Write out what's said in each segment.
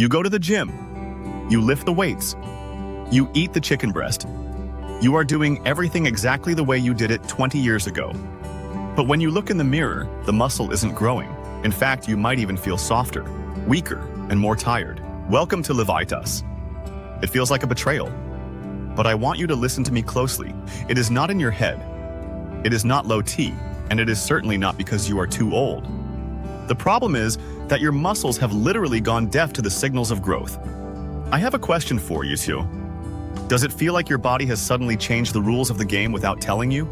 You go to the gym. You lift the weights. You eat the chicken breast. You are doing everything exactly the way you did it 20 years ago. But when you look in the mirror, the muscle isn't growing. In fact, you might even feel softer, weaker, and more tired. Welcome to Levitas. It feels like a betrayal. But I want you to listen to me closely. It is not in your head. It is not low T, and it is certainly not because you are too old. The problem is that your muscles have literally gone deaf to the signals of growth. I have a question for you two. Does it feel like your body has suddenly changed the rules of the game without telling you?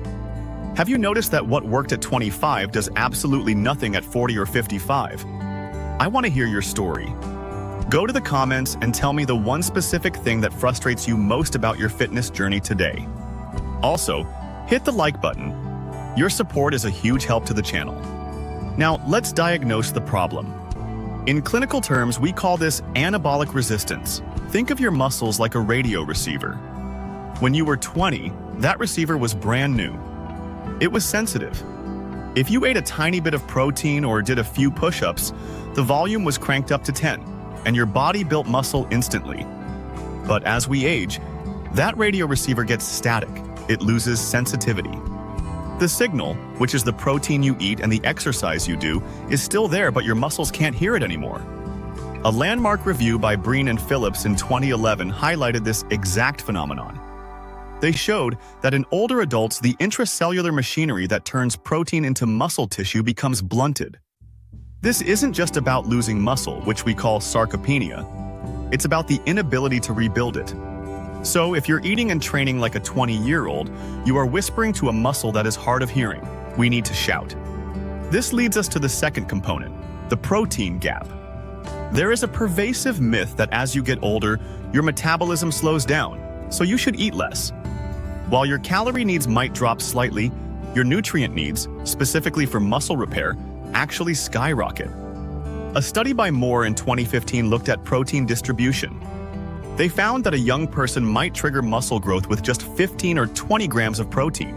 Have you noticed that what worked at 25 does absolutely nothing at 40 or 55? I want to hear your story. Go to the comments and tell me the one specific thing that frustrates you most about your fitness journey today. Also, hit the like button. Your support is a huge help to the channel. Now, let's diagnose the problem. In clinical terms, we call this anabolic resistance. Think of your muscles like a radio receiver. When you were 20, that receiver was brand new. It was sensitive. If you ate a tiny bit of protein or did a few push-ups, the volume was cranked up to 10, and your body built muscle instantly. But as we age, that radio receiver gets static. It loses sensitivity. The signal, which is the protein you eat and the exercise you do, is still there, but your muscles can't hear it anymore. A landmark review by Breen and Phillips in 2011 highlighted this exact phenomenon. They showed that in older adults, the intracellular machinery that turns protein into muscle tissue becomes blunted. This isn't just about losing muscle, which we call sarcopenia. It's about the inability to rebuild it. So if you're eating and training like a 20-year-old, you are whispering to a muscle that is hard of hearing. We need to shout. This leads us to the second component, the protein gap. There is a pervasive myth that as you get older, your metabolism slows down, so you should eat less. While your calorie needs might drop slightly, your nutrient needs, specifically for muscle repair, actually skyrocket. A study by Moore in 2015 looked at protein distribution. They found that a young person might trigger muscle growth with just 15 or 20 grams of protein.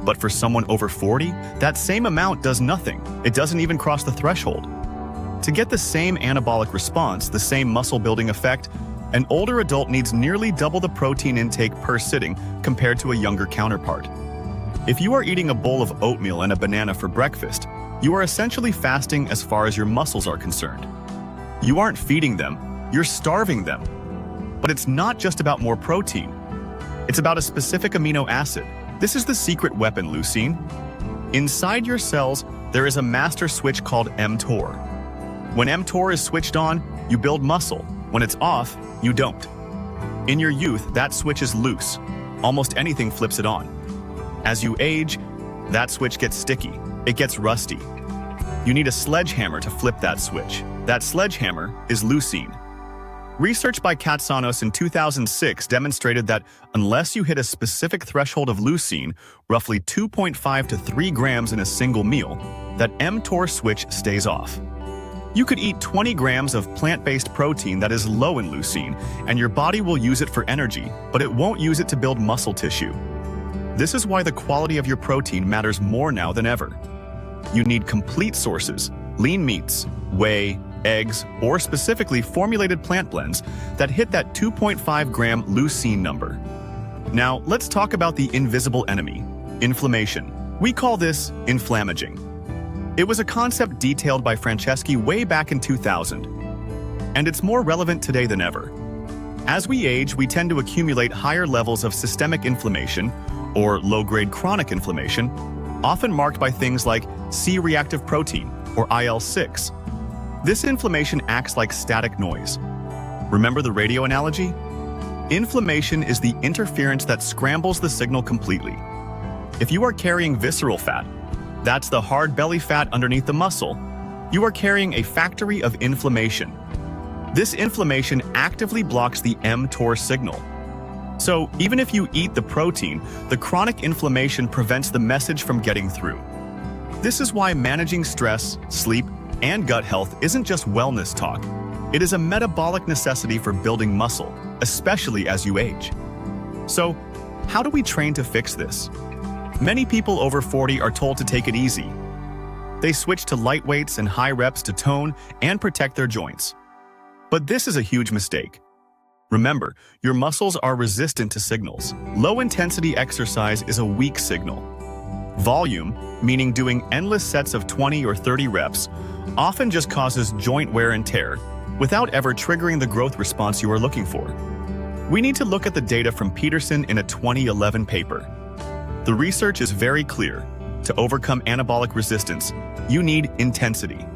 But for someone over 40, that same amount does nothing. It doesn't even cross the threshold. To get the same anabolic response, the same muscle-building effect, an older adult needs nearly double the protein intake per sitting compared to a younger counterpart. If you are eating a bowl of oatmeal and a banana for breakfast, you are essentially fasting as far as your muscles are concerned. You aren't feeding them, you're starving them. But it's not just about more protein. It's about a specific amino acid. This is the secret weapon, leucine. Inside your cells, there is a master switch called mTOR. When mTOR is switched on, you build muscle. When it's off, you don't. In your youth, that switch is loose. Almost anything flips it on. As you age, that switch gets sticky. It gets rusty. You need a sledgehammer to flip that switch. That sledgehammer is leucine. Research by Katsanos in 2006 demonstrated that unless you hit a specific threshold of leucine, roughly 2.5 to 3 grams in a single meal, that mTOR switch stays off. You could eat 20 grams of plant-based protein that is low in leucine, and your body will use it for energy, but it won't use it to build muscle tissue. This is why the quality of your protein matters more now than ever. You need complete sources, lean meats, whey, eggs, or specifically formulated plant blends that hit that 2.5 gram leucine number. Now, let's talk about the invisible enemy, inflammation. We call this inflammaging. It was a concept detailed by Franceschi way back in 2000, and it's more relevant today than ever. As we age, we tend to accumulate higher levels of systemic inflammation, or low-grade chronic inflammation, often marked by things like C-reactive protein, or IL-6. This inflammation acts like static noise. Remember the radio analogy? Inflammation is the interference that scrambles the signal completely. If you are carrying visceral fat, that's the hard belly fat underneath the muscle, you are carrying a factory of inflammation. This inflammation actively blocks the mTOR signal. So even if you eat the protein, the chronic inflammation prevents the message from getting through. This is why managing stress, sleep, and gut health isn't just wellness talk. It is a metabolic necessity for building muscle, especially as you age. So, how do we train to fix this? Many people over 40 are told to take it easy. They switch to light weights and high reps to tone and protect their joints. But this is a huge mistake. Remember, your muscles are resistant to signals. Low-intensity exercise is a weak signal. Volume, meaning doing endless sets of 20 or 30 reps, often just causes joint wear and tear without ever triggering the growth response you are looking for. We need to look at the data from Peterson in a 2011 paper. The research is very clear. To overcome anabolic resistance, you need intensity.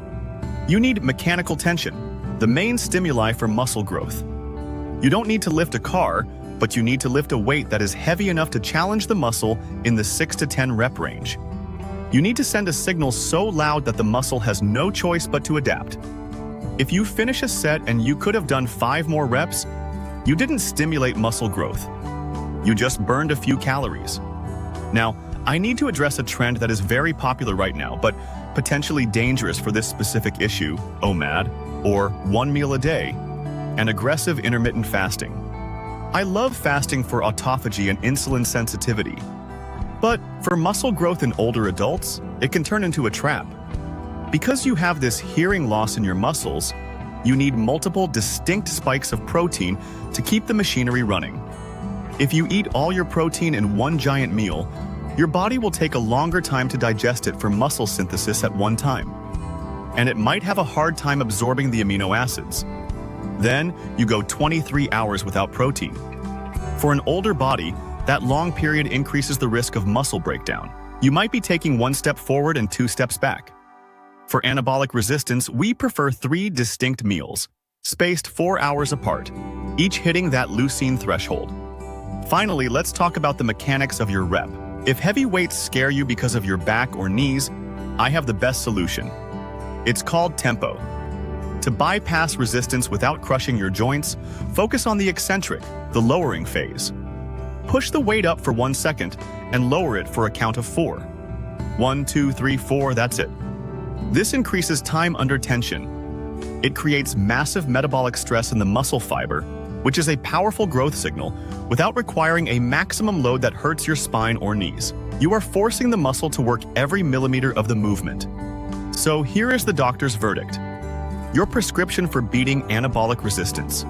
You need mechanical tension, the main stimuli for muscle growth. You don't need to lift a car, but you need to lift a weight that is heavy enough to challenge the muscle in the 6 to 10 rep range. You need to send a signal so loud that the muscle has no choice but to adapt. If you finish a set and you could have done 5 more reps, you didn't stimulate muscle growth. You just burned a few calories. Now, I need to address a trend that is very popular right now, but potentially dangerous for this specific issue, OMAD, or 1 meal a day, and aggressive intermittent fasting. I love fasting for autophagy and insulin sensitivity, but for muscle growth in older adults, it can turn into a trap. Because you have this hearing loss in your muscles, you need multiple distinct spikes of protein to keep the machinery running. If you eat all your protein in one giant meal, your body will take a longer time to digest it for muscle synthesis at one time, and it might have a hard time absorbing the amino acids. Then, you go 23 hours without protein. For an older body, that long period increases the risk of muscle breakdown. You might be taking 1 step forward and 2 steps back. For anabolic resistance, we prefer 3 distinct meals, spaced 4 hours apart, each hitting that leucine threshold. Finally, let's talk about the mechanics of your rep. If heavy weights scare you because of your back or knees, I have the best solution. It's called tempo. To bypass resistance without crushing your joints, focus on the eccentric, the lowering phase. Push the weight up for 1 second and lower it for a count of 4. 1, 2, 3, 4, that's it. This increases time under tension. It creates massive metabolic stress in the muscle fiber, which is a powerful growth signal, without requiring a maximum load that hurts your spine or knees. You are forcing the muscle to work every millimeter of the movement. So here is the doctor's verdict. Your prescription for beating anabolic resistance.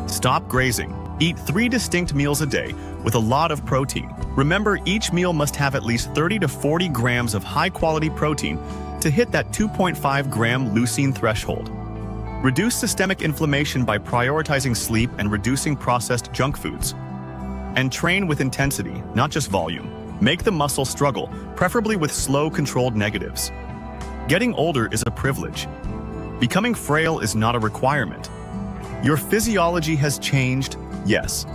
Stop grazing. Eat 3 distinct meals a day with a lot of protein. Remember, each meal must have at least 30 to 40 grams of high-quality protein to hit that 2.5 gram leucine threshold. Reduce systemic inflammation by prioritizing sleep and reducing processed junk foods. And train with intensity, not just volume. Make the muscle struggle, preferably with slow, controlled negatives. Getting older is a privilege. Becoming frail is not a requirement. Your physiology has changed, yes.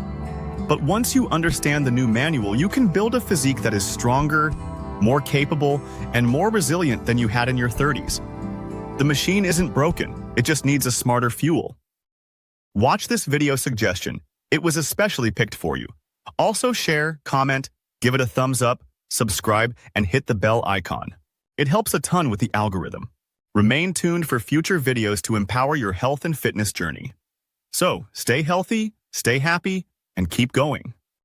But once you understand the new manual, you can build a physique that is stronger, more capable, and more resilient than you had in your 30s. The machine isn't broken, it just needs a smarter fuel. Watch this video suggestion. It was especially picked for you. Also share, comment, give it a thumbs up, subscribe, and hit the bell icon. It helps a ton with the algorithm. Remain tuned for future videos to empower your health and fitness journey. So, stay healthy, stay happy, and keep going.